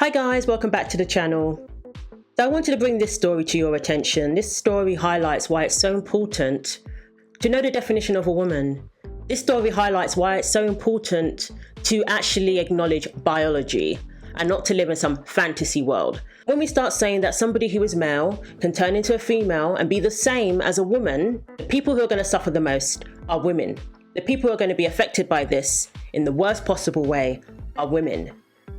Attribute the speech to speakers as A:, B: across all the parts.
A: Hi guys, welcome back to the channel. So I wanted to bring this story to your attention. This story highlights why it's so important to know the definition of a woman. This story highlights why it's so important to actually acknowledge biology and not to live in some fantasy world. When we start saying that somebody who is male can turn into a female and be the same as a woman, the people who are going to suffer the most are women. The people who are going to be affected by this in the worst possible way are women.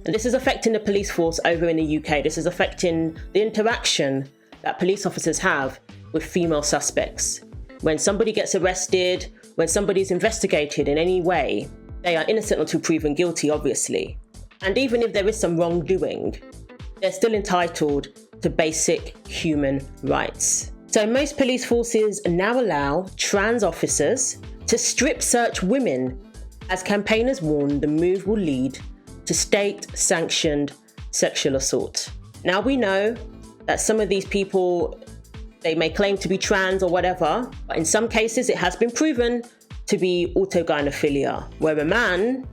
A: And this is affecting the police force over in the UK. This is affecting the interaction that police officers have with female suspects. When somebody gets arrested, when somebody's investigated in any way, they are innocent until proven guilty, obviously. And even if there is some wrongdoing, they're still entitled to basic human rights. So most police forces now allow trans officers to strip search women, as campaigners warn the move will lead to state-sanctioned sexual assault. Now we know that some of these people, they may claim to be trans or whatever, but in some cases it has been proven to be autogynephilia, where a man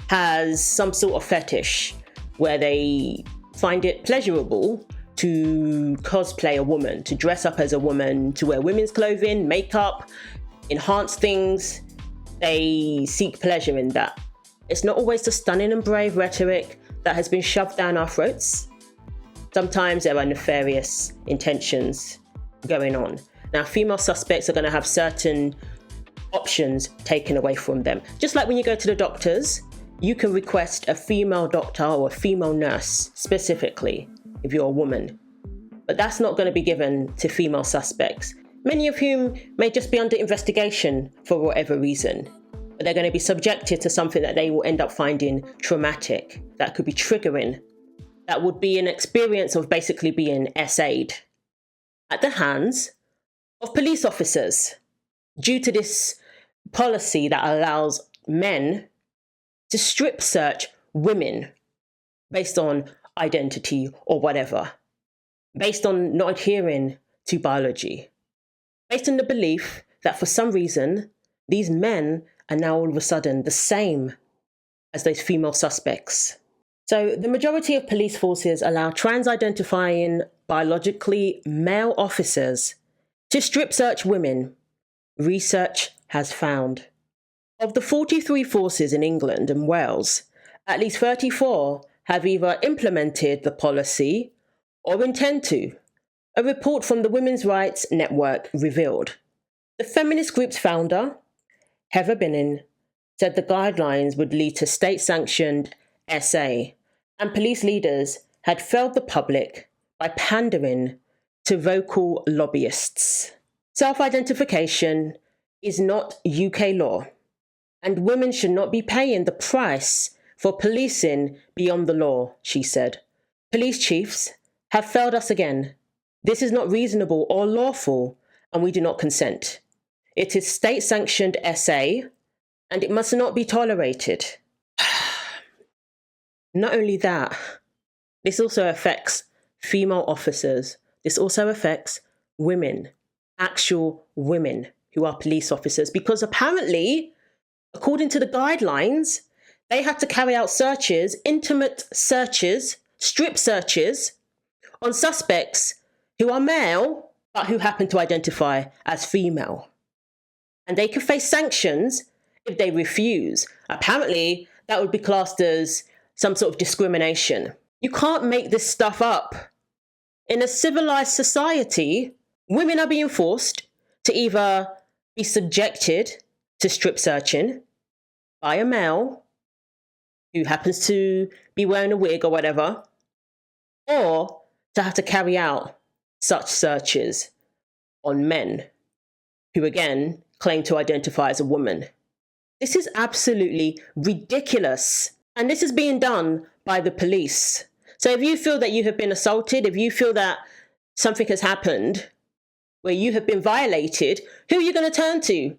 A: has some sort of fetish where they find it pleasurable to cosplay a woman, to dress up as a woman, to wear women's clothing, makeup, enhance things. They seek pleasure in that. It's not always the stunning and brave rhetoric that has been shoved down our throats. Sometimes there are nefarious intentions going on. Now, female suspects are going to have certain options taken away from them. Just like when you go to the doctors, you can request a female doctor or a female nurse specifically if you're a woman. But that's not going to be given to female suspects, many of whom may just be under investigation for whatever reason. But they're going to be subjected to something that they will end up finding traumatic, that could be triggering, that would be an experience of basically being SA'd at the hands of police officers due to this policy that allows men to strip search women based on identity or whatever, based on not adhering to biology, based on the belief that for some reason these men are now all of a sudden the same as those female suspects. So the majority of police forces allow trans-identifying biologically male officers to strip search women, research has found. Of the 43 forces in England and Wales, at least 34 have either implemented the policy or intend to. A report from the Women's Rights Network revealed. The feminist group's founder, Heather Binnin, said the guidelines would lead to state-sanctioned SA, and police leaders had failed the public by pandering to vocal lobbyists. Self-identification is not UK law, and women should not be paying the price for policing beyond the law, she said. Police chiefs have failed us again. This is not reasonable or lawful, and we do not consent. It is state-sanctioned SA, and it must not be tolerated. Not only that, this also affects female officers. This also affects women, actual women who are police officers, because apparently, according to the guidelines, they had to carry out searches, intimate searches, strip searches on suspects who are male, but who happen to identify as female. And they could face sanctions if they refuse. Apparently, that would be classed as some sort of discrimination. You can't make this stuff up. In a civilized society, women are being forced to either be subjected to strip searching by a male who happens to be wearing a wig or whatever, or to have to carry out such searches on men who, again, claim to identify as a woman. This is absolutely ridiculous. And this is being done by the police. So if you feel that you have been assaulted, if you feel that something has happened where you have been violated, who are you going to turn to? Who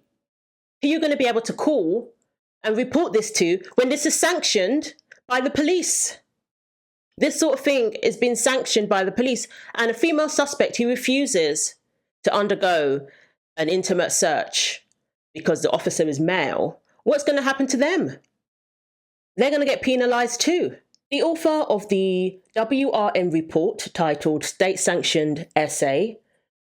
A: are you going to be able to call and report this to when this is sanctioned by the police? This sort of thing is being sanctioned by the police, and a female suspect who refuses to undergo an intimate search because the officer is male, what's going to happen to them? They're going to get penalised too. The author of the WRN report titled State-Sanctioned Essay,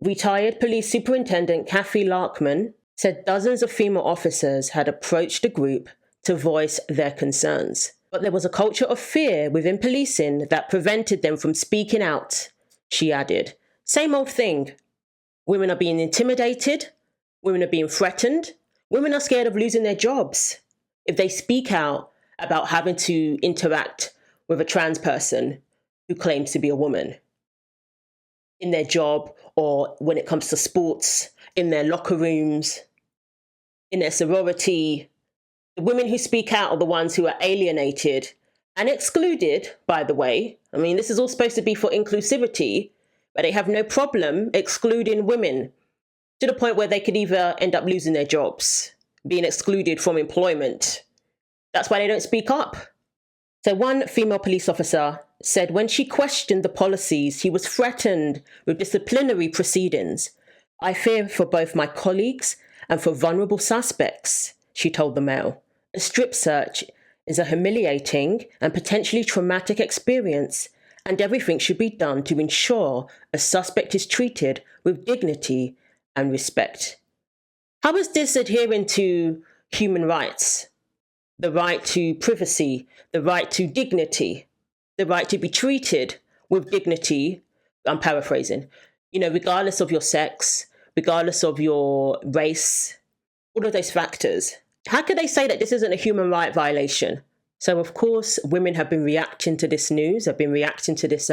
A: retired police superintendent Kathy Larkman, said dozens of female officers had approached the group to voice their concerns. But there was a culture of fear within policing that prevented them from speaking out, she added. Same old thing. Women are being intimidated. Women are being threatened. Women are scared of losing their jobs if they speak out about having to interact with a trans person who claims to be a woman in their job, or when it comes to sports, in their locker rooms, in their sorority. The women who speak out are the ones who are alienated and excluded, by the way. I mean, this is all supposed to be for inclusivity, but they have no problem excluding women to the point where they could either end up losing their jobs, being excluded from employment. That's why they don't speak up. So one female police officer said when she questioned the policies, she was threatened with disciplinary proceedings. I fear for both my colleagues and for vulnerable suspects, she told the Mail. A strip search is a humiliating and potentially traumatic experience, and everything should be done to ensure a suspect is treated with dignity and respect. How is this adhering to human rights? The right to privacy, the right to dignity, the right to be treated with dignity, I'm paraphrasing, regardless of your sex, regardless of your race, all of those factors. How could they say that this isn't a human right violation? So, of course, women have been reacting to this news, have been reacting to this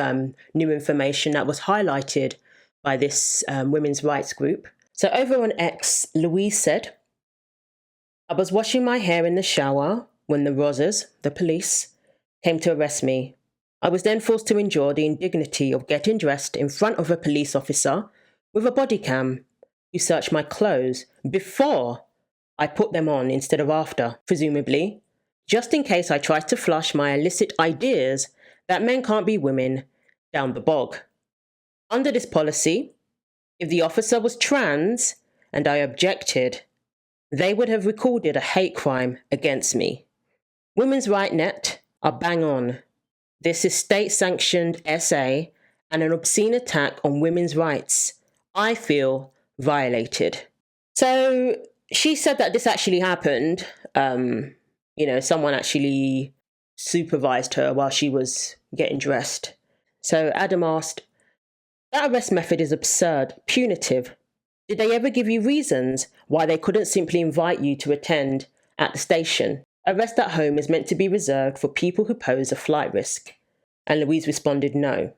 A: new information that was highlighted by this women's rights group. So over on X, Louise said, I was washing my hair in the shower when the Rozzers, the police, came to arrest me. I was then forced to endure the indignity of getting dressed in front of a police officer with a body cam who searched my clothes before I put them on instead of after, presumably, just in case I tried to flush my illicit ideas that men can't be women down the bog. Under this policy, if the officer was trans and I objected, they would have recorded a hate crime against me. Women's Right Net are bang on. This is state-sanctioned SA and an obscene attack on women's rights. I feel violated. So she said that this actually happened. Someone actually supervised her while she was getting dressed. So Adam asked, that arrest method is absurd, punitive. Did they ever give you reasons why they couldn't simply invite you to attend at the station? Arrest at home is meant to be reserved for people who pose a flight risk. And Louise responded no.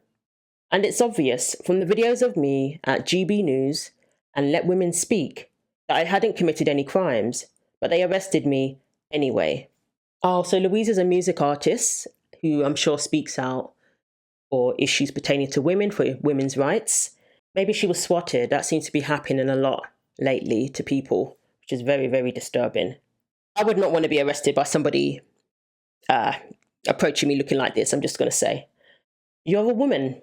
A: And it's obvious from the videos of me at GB News and Let Women Speak that I hadn't committed any crimes, but they arrested me anyway. Oh, so Louise is a music artist who I'm sure speaks out for issues pertaining to women, for women's rights. Maybe she was swatted. That seems to be happening a lot lately to people, which is very, very disturbing. I would not want to be arrested by somebody approaching me looking like this, I'm just going to say. You're a woman.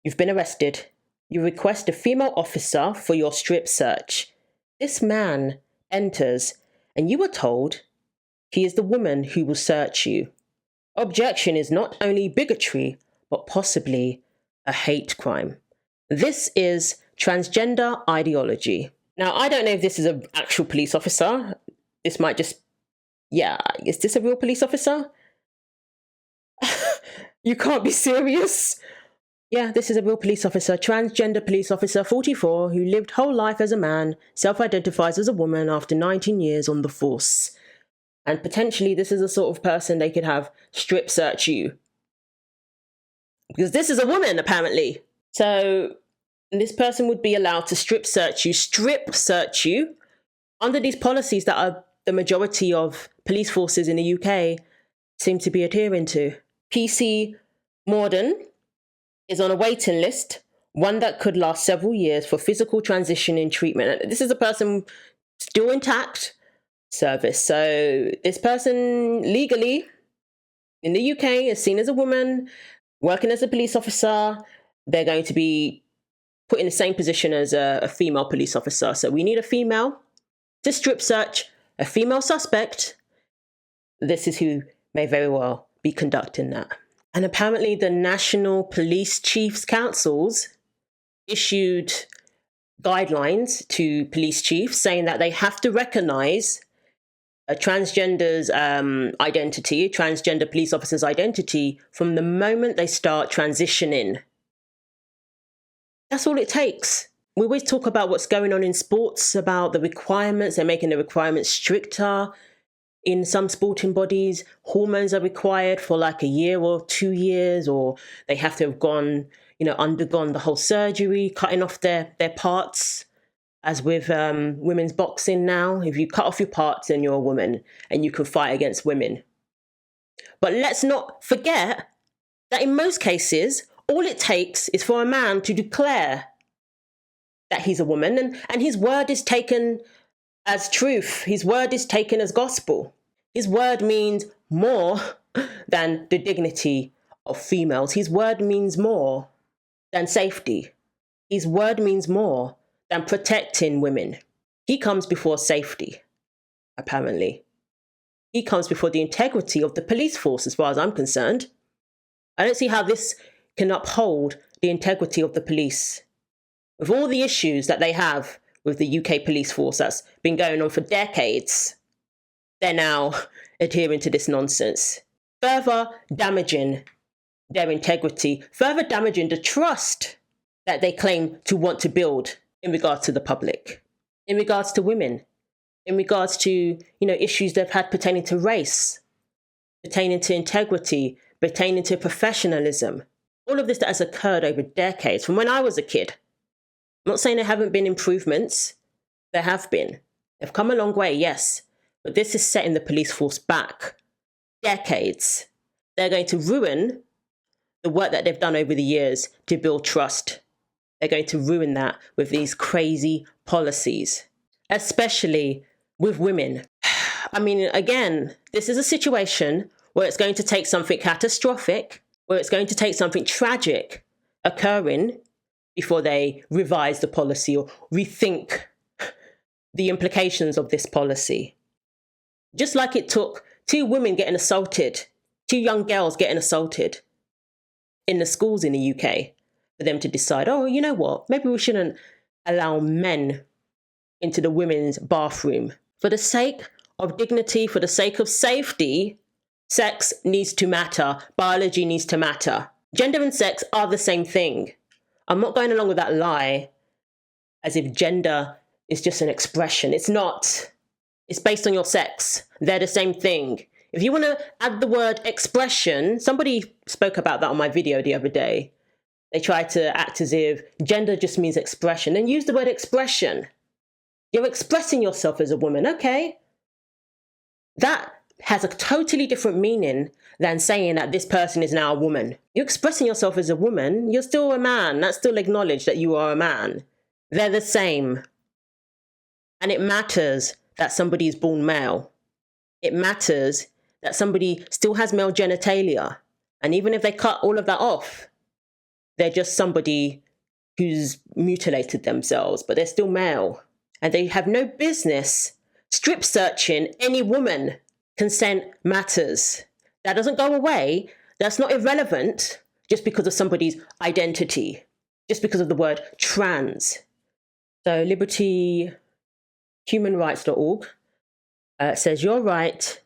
A: You've been arrested. You request a female officer for your strip search. This man enters, and you are told he is the woman who will search you. Objection is not only bigotry, but possibly a hate crime. This is transgender ideology. Now, I don't know if this is an actual police officer. This might just, is this a real police officer? You can't be serious. Yeah, this is a real police officer, transgender police officer, 44, who lived whole life as a man, self-identifies as a woman after 19 years on the force. And potentially this is the sort of person they could have strip search you. Because this is a woman, apparently. So this person would be allowed to strip search you, under these policies that are the majority of police forces in the UK seem to be adhering to. PC Morden is on a waiting list, one that could last several years for physical transition and treatment. This is a person still intact service. So this person legally in the UK is seen as a woman working as a police officer. They're going to be put in the same position as a female police officer. So we need a female to strip search a female suspect. This is who may very well be conducting that. And apparently the National Police Chiefs Councils issued guidelines to police chiefs saying that they have to recognize a transgender's identity, a transgender police officer's identity, from the moment they start transitioning. That's all it takes. We always talk about what's going on in sports, about the requirements. They're making the requirements stricter. In some sporting bodies, hormones are required for like a year or 2 years, or they have to have undergone the whole surgery, cutting off their parts. As with women's boxing now, if you cut off your parts, then you're a woman and you can fight against women. But let's not forget that in most cases, all it takes is for a man to declare that he's a woman, and his word is taken as truth. His word is taken as gospel. His word means more than the dignity of females. His word means more than safety. His word means more than protecting women. He comes before safety, apparently. He comes before the integrity of the police force, as far as I'm concerned. I don't see how this can uphold the integrity of the police. With all the issues that they have with the UK police force that's been going on for decades, they're now adhering to this nonsense, further damaging their integrity, further damaging the trust that they claim to want to build in regards to the public, in regards to women, in regards to, issues they've had pertaining to race, pertaining to integrity, pertaining to professionalism. All of this that has occurred over decades, from when I was a kid. I'm not saying there haven't been improvements. There have been. They've come a long way, yes. But this is setting the police force back decades. They're going to ruin the work that they've done over the years to build trust. They're going to ruin that with these crazy policies, especially with women. I mean, again, this is a situation where it's going to take something catastrophic, where it's going to take something tragic occurring before they revise the policy or rethink the implications of this policy. Just like it took 2 women getting assaulted, 2 young girls getting assaulted in the schools in the UK, for them to decide, oh, you know what, maybe we shouldn't allow men into the women's bathroom. For the sake of dignity, for the sake of safety, sex needs to matter. Biology needs to matter. Gender and sex are the same thing. I'm not going along with that lie as if gender is just an expression. It's not. It's based on your sex. They're the same thing. If you want to add the word expression, somebody spoke about that on my video the other day. They tried to act as if gender just means expression. Then use the word expression. You're expressing yourself as a woman, okay? That has a totally different meaning than saying that this person is now a woman. You're expressing yourself as a woman, you're still a man. That's still acknowledged that you are a man. They're the same. And it matters that somebody is born male. It matters that somebody still has male genitalia. And even if they cut all of that off, they're just somebody who's mutilated themselves, but they're still male. And they have no business strip searching any woman. Consent matters. That doesn't go away. That's not irrelevant just because of somebody's identity, just because of the word trans. So libertyhumanrights.org says your right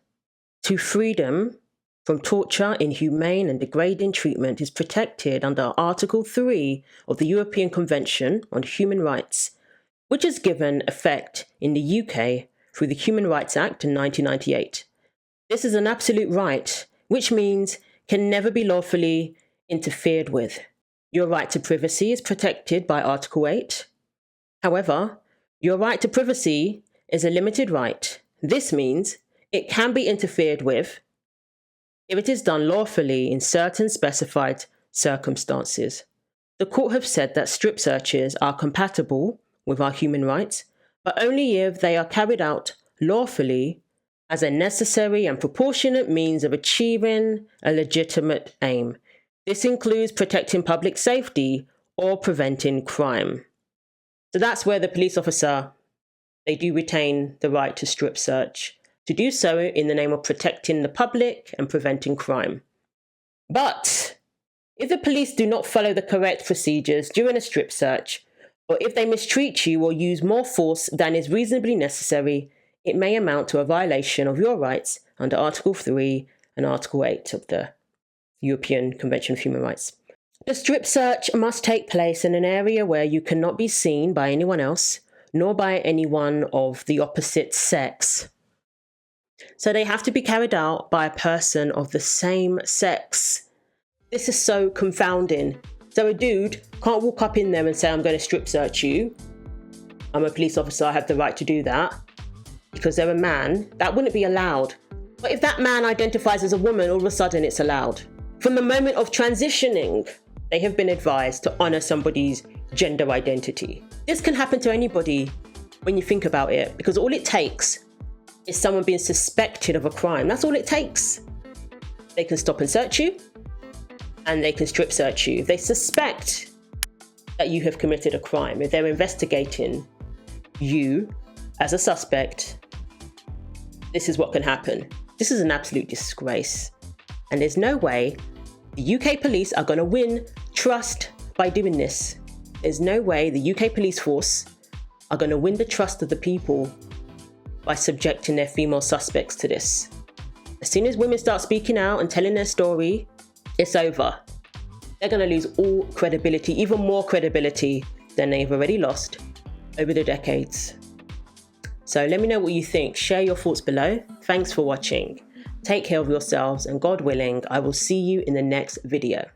A: to freedom from torture, inhumane and degrading treatment is protected under Article 3 of the European Convention on Human Rights, which is given effect in the UK through the Human Rights Act in 1998. This is an absolute right, which means can never be lawfully interfered with. Your right to privacy is protected by Article 8. However, your right to privacy is a limited right. This means it can be interfered with if it is done lawfully in certain specified circumstances. The court have said that strip searches are compatible with our human rights, but only if they are carried out lawfully as a necessary and proportionate means of achieving a legitimate aim. This includes protecting public safety or preventing crime. So that's where the police officer, they do retain the right to strip search, to do so in the name of protecting the public and preventing crime. But if the police do not follow the correct procedures during a strip search, or if they mistreat you or use more force than is reasonably necessary, it may amount to a violation of your rights under Article 3 and Article 8 of the European Convention of Human Rights. The strip search must take place in an area where you cannot be seen by anyone else, nor by anyone of the opposite sex. So they have to be carried out by a person of the same sex. This is so confounding. So a dude can't walk up in there and say, I'm going to strip search you. I'm a police officer, I have the right to do that. Because they're a man, that wouldn't be allowed. But if that man identifies as a woman, all of a sudden it's allowed. From the moment of transitioning, they have been advised to honour somebody's gender identity. This can happen to anybody when you think about it, because all it takes is someone being suspected of a crime. That's all it takes. They can stop and search you, and they can strip search you. If they suspect that you have committed a crime, if they're investigating you as a suspect, this is what can happen. This is an absolute disgrace. And there's no way the UK police are going to win trust by doing this. There's no way the UK police force are going to win the trust of the people by subjecting their female suspects to this. As soon as women start speaking out and telling their story, it's over. They're going to lose all credibility, even more credibility than they've already lost over the decades. So let me know what you think. Share your thoughts below. Thanks for watching. Take care of yourselves, and God willing, I will see you in the next video.